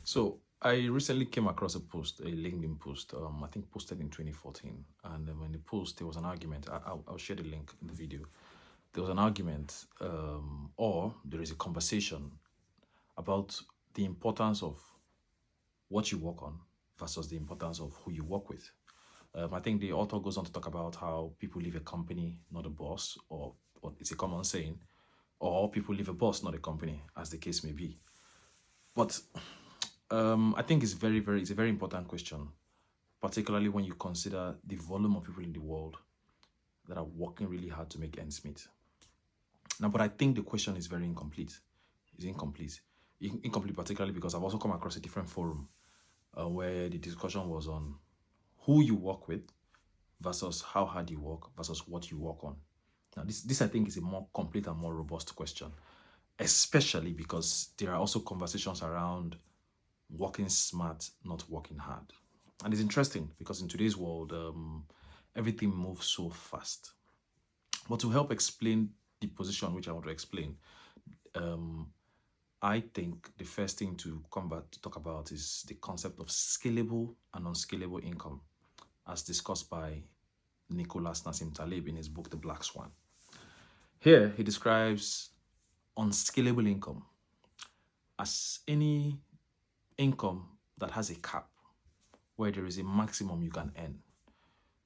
So I recently came across a post, a LinkedIn post, I think posted in 2014. And in the post, there was an argument. I'll share the link in the video. There was an argument, or there is a conversation about the importance of what you work on versus the importance of who you work with. I think the author goes on to talk about how people leave a company, not a boss, or it's a common saying, or people leave a boss, not a company, as the case may be. But I think it's a very important question, particularly when you consider the volume of people in the world that are working really hard to make ends meet. Now, but I think the question is very incomplete. It's incomplete. Incomplete, particularly because I've also come across a different forum where the discussion was on who you work with versus how hard you work versus what you work on. Now, this I think is a more complete and more robust question, especially because there are also conversations around working smart, not working hard. And it's interesting because in today's world, everything moves so fast. But to help explain the position which I want to explain, I think the first thing to come back to talk about is the concept of scalable and unscalable income, as discussed by Nicholas Nassim Taleb in his book, The Black Swan. Here, he describes unscalable income as any income that has a cap where there is a maximum you can earn.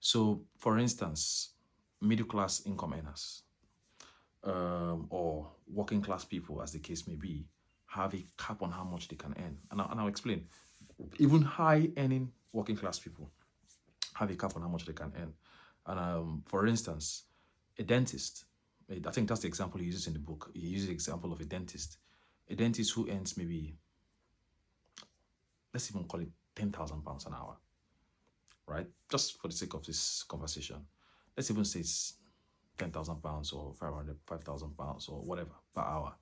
So, for instance, middle class income earners or working class people, as the case may be, have a cap on how much they can earn. And I'll explain. Even high earning working class people have a cap on how much they can earn. And for instance, a dentist, I think that's the example he uses in the book. He uses the example of a dentist who earns maybe, let's even call it £10,000 an hour, right? Just for the sake of this conversation. Let's even say it's £10,000 or £5,000 or whatever per hour.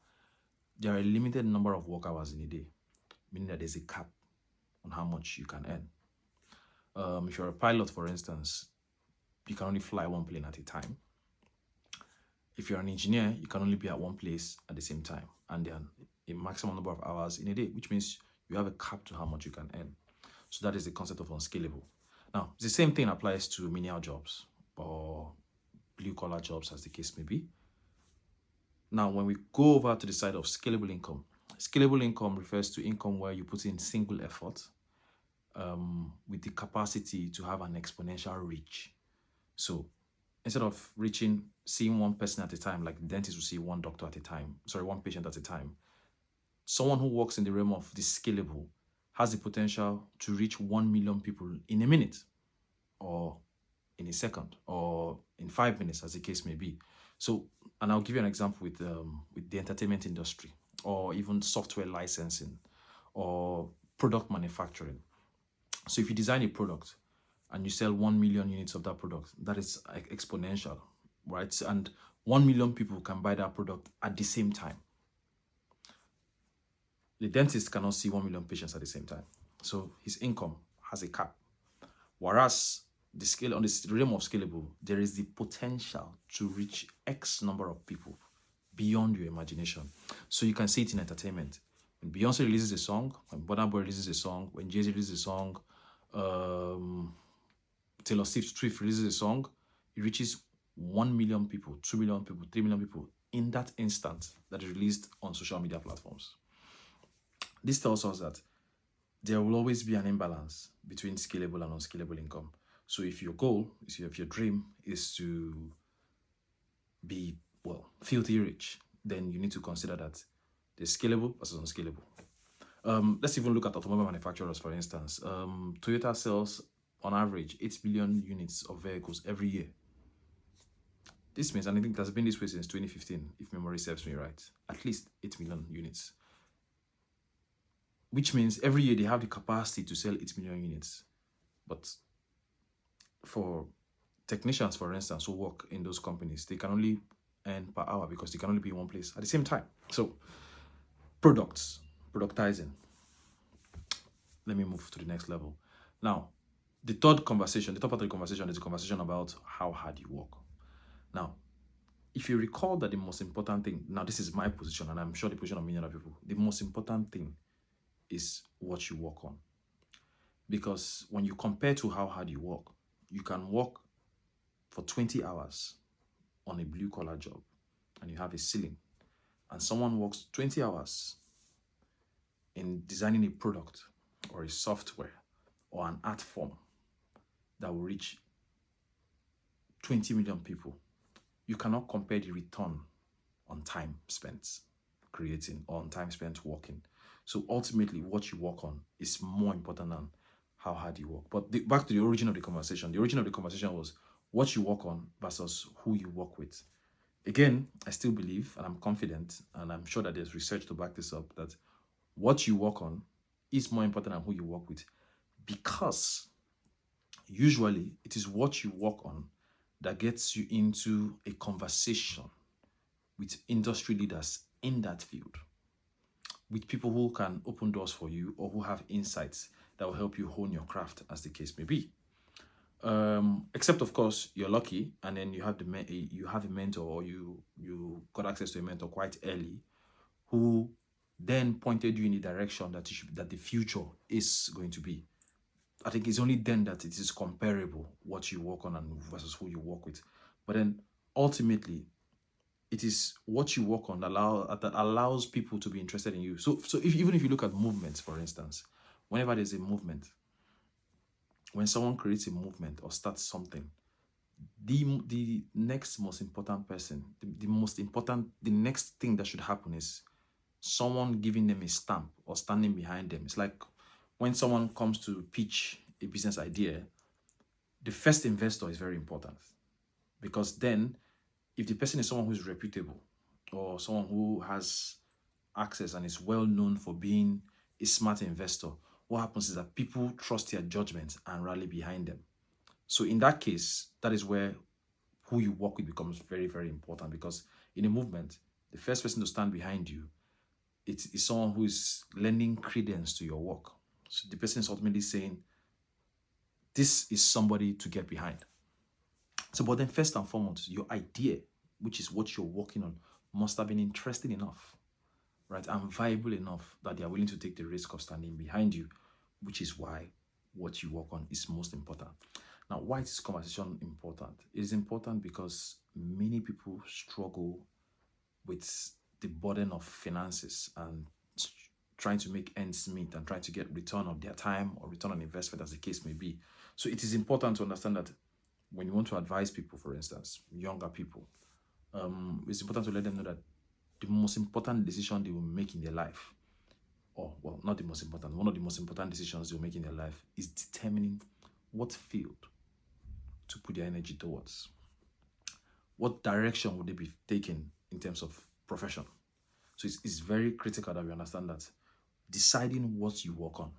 There are a limited number of work hours in a day, meaning that there's a cap on how much you can earn. If you're a pilot, for instance, you can only fly one plane at a time. If you're an engineer, you can only be at one place at the same time, and then a maximum number of hours in a day, which means you have a cap to how much you can earn. So that is the concept of unscalable. Now, the same thing applies to menial jobs or blue-collar jobs, as the case may be. Now, when we go over to the side of scalable income refers to income where you put in single effort with the capacity to have an exponential reach. So instead of seeing one person at a time, like the dentist will see one patient at a time, someone who works in the realm of the scalable has the potential to reach 1 million people in a minute or in a second or in 5 minutes, as the case may be. So, and I'll give you an example with the entertainment industry or even software licensing or product manufacturing. So if you design a product and you sell 1 million units of that product, that is exponential, right? And 1 million people can buy that product at the same time. The dentist cannot see 1 million patients at the same time. So his income has a cap. Whereas on this realm of scalable, there is the potential to reach X number of people beyond your imagination. So you can see it in entertainment. When Beyonce releases a song, when Burna Boy releases a song, when Jay-Z releases a song, Taylor Swift releases a song, it reaches 1 million people, 2 million people, 3 million people in that instant that is released on social media platforms. This tells us that there will always be an imbalance between scalable and unscalable income. So if your goal, if your dream is to be, filthy rich, then you need to consider that there's scalable versus unscalable. Let's even look at automobile manufacturers, for instance. Toyota sells, on average, 8 million units of vehicles every year. This means, and I think it has been this way since 2015, if memory serves me right, at least 8 million units. Which means every year they have the capacity to sell 8 million units. But for technicians, for instance, who work in those companies, they can only earn per hour because they can only be in one place at the same time. So, productizing. Let me move to the next level. Now, the top part of the conversation is a conversation about how hard you work. Now, if you recall that the most important thing, now this is my position, and I'm sure the position of many other people, the most important thing is what you work on. Because when you compare to how hard you work, you can work for 20 hours on a blue collar job and you have a ceiling, and someone works 20 hours in designing a product or a software or an art form that will reach 20 million people. You cannot compare the return on time spent creating or on time spent working. So ultimately, what you work on is more important than how hard you work. But back to the origin of the conversation. The origin of the conversation was what you work on versus who you work with. Again, I still believe, and I'm confident, and I'm sure that there's research to back this up, that what you work on is more important than who you work with, because usually it is what you work on that gets you into a conversation with industry leaders in that field, with people who can open doors for you or who have insights that will help you hone your craft, as the case may be. Except of course you're lucky and then you have a mentor, or you got access to a mentor quite early, who then pointed you in the direction that that the future is going to be. I think it's only then that it is comparable what you work on and versus who you work with. But then ultimately, it is what you work on that allows people to be interested in you. So even if you look at movements, for instance, whenever there's a movement, when someone creates a movement or starts something, the next most important person, the next thing that should happen is someone giving them a stamp or standing behind them. It's like when someone comes to pitch a business idea, the first investor is very important, because then if the person is someone who is reputable or someone who has access and is well known for being a smart investor, what happens is that people trust their judgment and rally behind them. So in that case, that is where who you work with becomes very, very important, because in a movement, the first person to stand behind you, it is someone who is lending credence to your work. So the person is ultimately saying, this is somebody to get behind. So, but then first and foremost, your idea, which is what you're working on, must have been interesting enough, right, and viable enough that they are willing to take the risk of standing behind you, which is why what you work on is most important. Now, why is this conversation important? It is important because many people struggle with the burden of finances and trying to make ends meet and trying to get return on their time or return on investment, as the case may be. So it is important to understand that when you want to advise people, for instance, younger people, it's important to let them know that the most important decision they will make in their life, or well, not the most important, one of the most important decisions they'll make in their life is determining what field to put their energy towards. What direction would they be taking in terms of profession? So it's very critical that we understand that deciding what you work on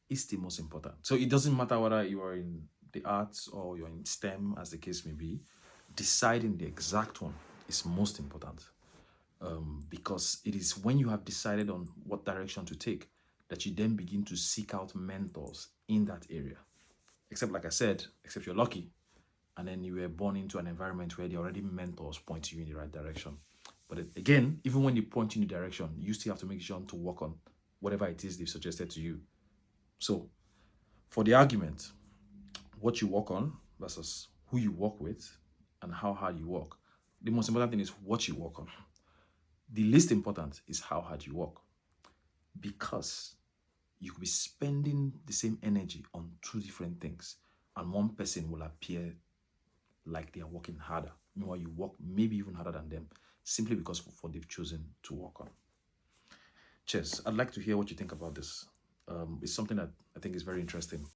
is the most important. So it doesn't matter whether you are in the arts or you're in STEM, as the case may be, deciding the exact one is most important. Because it is when you have decided on what direction to take that you then begin to seek out mentors in that area. Except, like I said, except you're lucky and then you were born into an environment where there are already mentors pointing you in the right direction. But again, even when they point you in the direction, you still have to make sure to work on whatever it is they've suggested to you. So for the argument, what you work on versus who you work with and how hard you work, the most important thing is what you work on. The least important is how hard you work, because you could be spending the same energy on two different things and one person will appear like they are working harder. Meanwhile, you work maybe even harder than them, simply because of what they've chosen to work on. Cheers. I'd like to hear what you think about this. It's something that I think is very interesting.